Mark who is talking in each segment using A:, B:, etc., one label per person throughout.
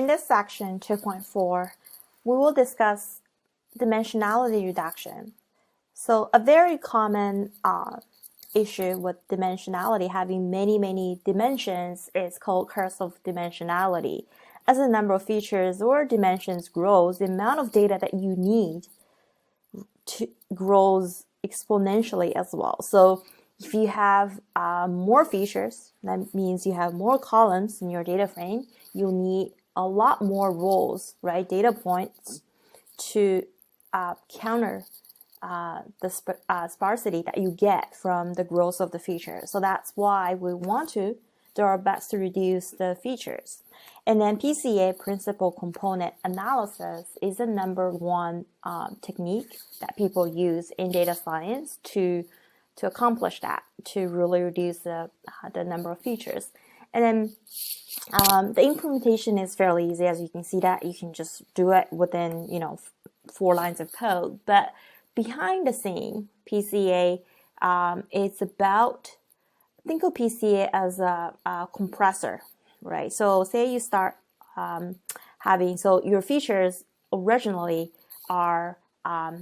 A: in this section 2.4, we will discuss dimensionality reduction. So a very common issue with dimensionality, having many dimensions, is called curse of dimensionality. As the number of features or dimensions grows, the amount of data that you need grows exponentially as well. So if you have more features, that means you have more columns in your data frame. You'll need a lot more rows, right? Data points to counter the sparsity that you get from the growth of the features. So that's why we want to do our best to reduce the features. And then PCA, principal component analysis, is the number one technique that people use in data science to accomplish that, to really reduce the number of features. And then the implementation is fairly easy. As you can see, that you can just do it within 4 lines of code. But behind the scene, PCA, it's about, think of PCA as a compressor, right? So say you start having, so your features originally are,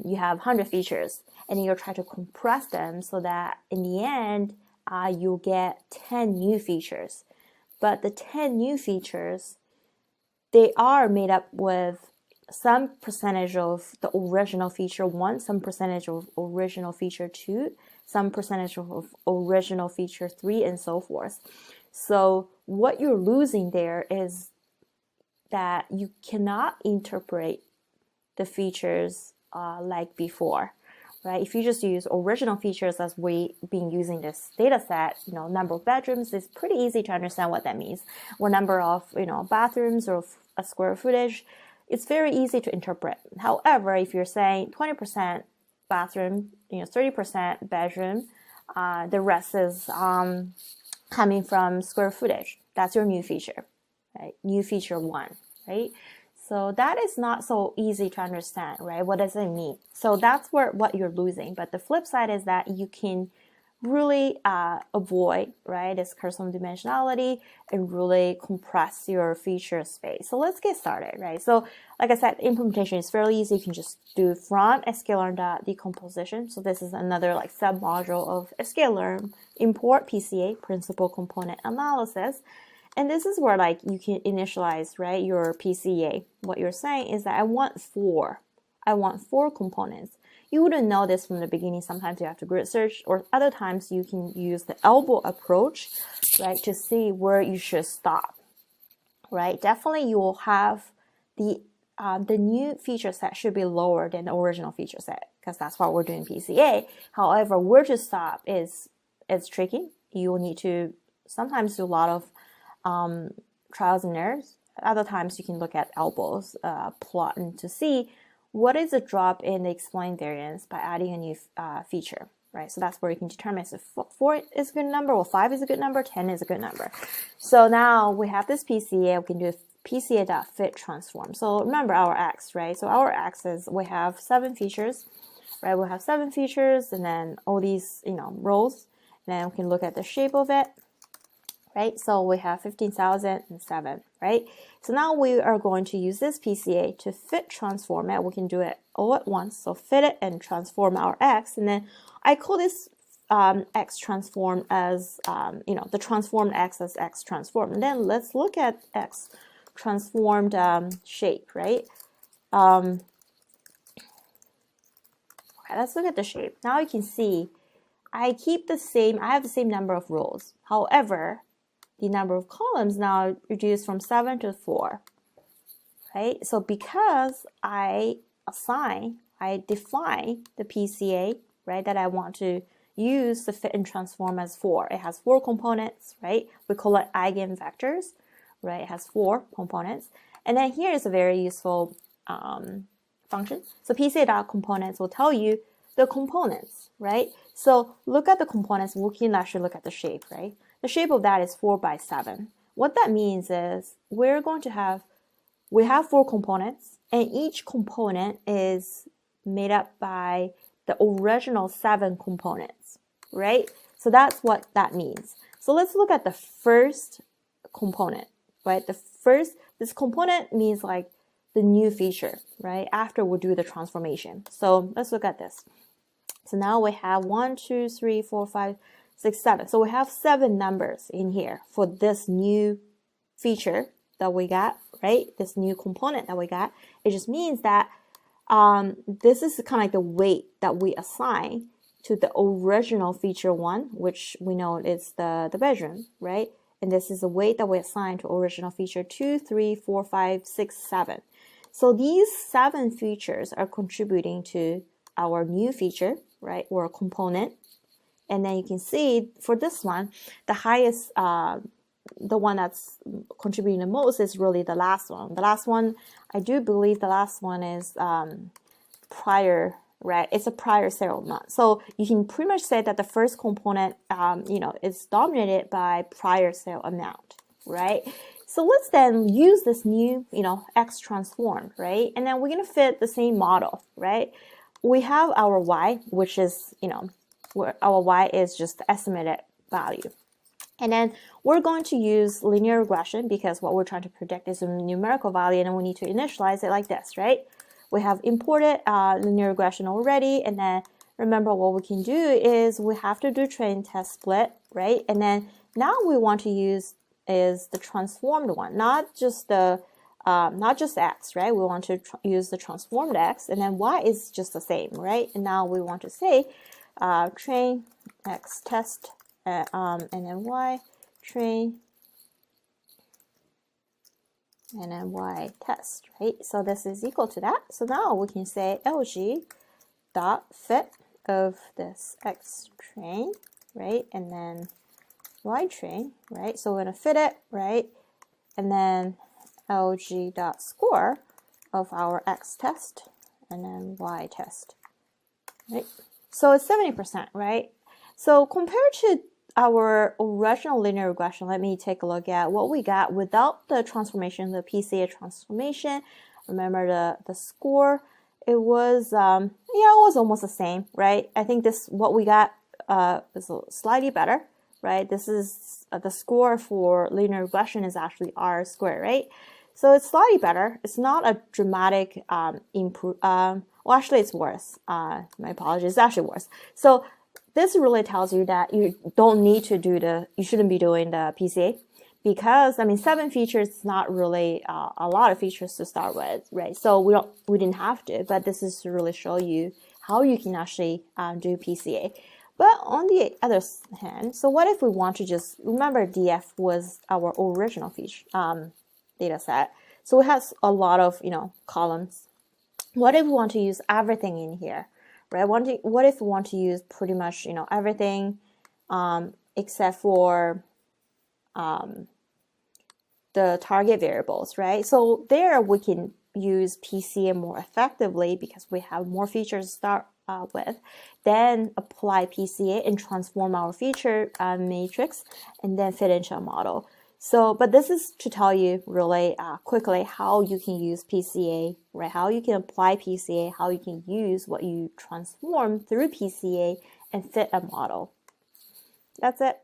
A: you have 100 features, and you'll try to compress them so that in the end, you'll get 10 new features. But the 10 new features, they are made up with some percentage of the original feature 1, some percentage of original feature 2, some percentage of original feature 3, and so forth. So what you're losing there is that you cannot interpret the features like before, right? If you just use original features as we've been using this data set, number of bedrooms is pretty easy to understand what that means. Or number of, bathrooms or a square footage, it's very easy to interpret. However, if you're saying 20% bathroom, 30% bedroom, the rest is coming from square footage. That's your new feature, right? New feature 1, right? So that is not so easy to understand, right? What does it mean? So that's what you're losing. But the flip side is that you can really avoid, right, this curse of dimensionality and really compress your feature space. So let's get started, right? So like I said, implementation is fairly easy. You can just do from sklearn decomposition. So this is another like sub module of sklearn, import PCA, principal component analysis. And this is where like you can initialize, right, your PCA. What you're saying is that I want 4 components. You wouldn't know this from the beginning. Sometimes you have to grid search, or other times you can use the elbow approach, right, to see where you should stop, right? Definitely you will have the new feature set should be lower than the original feature set, because that's why we're doing PCA. However, where to stop is tricky. You will need to sometimes do a lot of trials and errors. Other times you can look at elbows, plotting to see what is the drop in the explained variance by adding a new feature, right? So that's where you can determine if 4 is a good number, or 5 is a good number, 10 is a good number. So now we have this PCA, we can do PCA.fit transform. So remember our X, right? So our X is, we have 7 features, right? We'll have 7 features and then all these, rows. And then we can look at the shape of it, right? So we have 15,007, right? So now we are going to use this PCA to fit transform it. We can do it all at once. So fit it and transform our X. And then I call this X transform as, the transformed X as X transform. And then let's look at X transformed shape, right? Okay, let's look at the shape. Now you can see I have the same number of rows. However, the number of columns now reduced from 7 to 4, right? So because I define the PCA, right, that I want to use to fit and transform as 4. It has 4 components, right? We call it eigenvectors, right? It has 4 components. And then here is a very useful function. So PCA.components will tell you the components, right? So look at the components. We can actually look at the shape, right? The shape of that is 4 by 7. What that means is we have 4 components, and each component is made up by the original 7 components, right? So that's what that means. So let's look at the first component, right? This This component means like the new feature, right? After we do the transformation. So let's look at this. So now we have 1, 2, 3, 4, 5, 6, 7. So we have 7 numbers in here for this new feature that we got, right? This new component that we got. It just means that this is kind of like the weight that we assign to the original feature 1, which we know is the bedroom, right? And this is the weight that we assign to original feature 2, 3, 4, 5, 6, 7. So these 7 features are contributing to our new feature, right, or component. And then you can see for this one, the highest, the one that's contributing the most is really the last one. The last one, I do believe the last one is prior, right? It's a prior serial amount. So you can pretty much say that the first component, is dominated by prior serial amount, right? So let's then use this new, X transform, right? And then we're going to fit the same model, right? We have our Y, which is, where our Y is just the estimated value. And then we're going to use linear regression because what we're trying to predict is a numerical value, and then we need to initialize it like this, right? We have imported linear regression already, and then remember what we can do is we have to do train test split, right? And then now we want to use is the transformed one, not just X, right? We want to use the transformed X, and then Y is just the same, right? And now we want to say train X test, and then Y train, and then Y test, right? So this is equal to that. So now we can say LG dot fit of this X train, right? And then Y train, right? So we're going to fit it, right? And then LG dot score of our X test, and then Y test, right? So it's 70%, right? So compared to our original linear regression, let me take a look at what we got without the transformation, the PCA transformation. Remember the score, it was, it was almost the same, right? I think what we got is slightly better, right? This is the score for linear regression is actually R squared, right? So it's slightly better. It's not a dramatic well, actually it's worse. My apologies, it's actually worse. So this really tells you that you don't need to you shouldn't be doing the PCA because, 7 features is not really a lot of features to start with, right? So we didn't have to, but this is to really show you how you can actually do PCA. But on the other hand, so what if we want to just, remember DF was our original feature data set. So it has a lot of, columns. What if we want to use everything in here, right? What if we want to use pretty much, everything except for the target variables, right? So there we can use PCA more effectively because we have more features to start with, then apply PCA and transform our feature matrix and then fit into a model. So, but this is to tell you really quickly how you can use PCA, right? How you can apply PCA, how you can use what you transform through PCA and fit a model. That's it.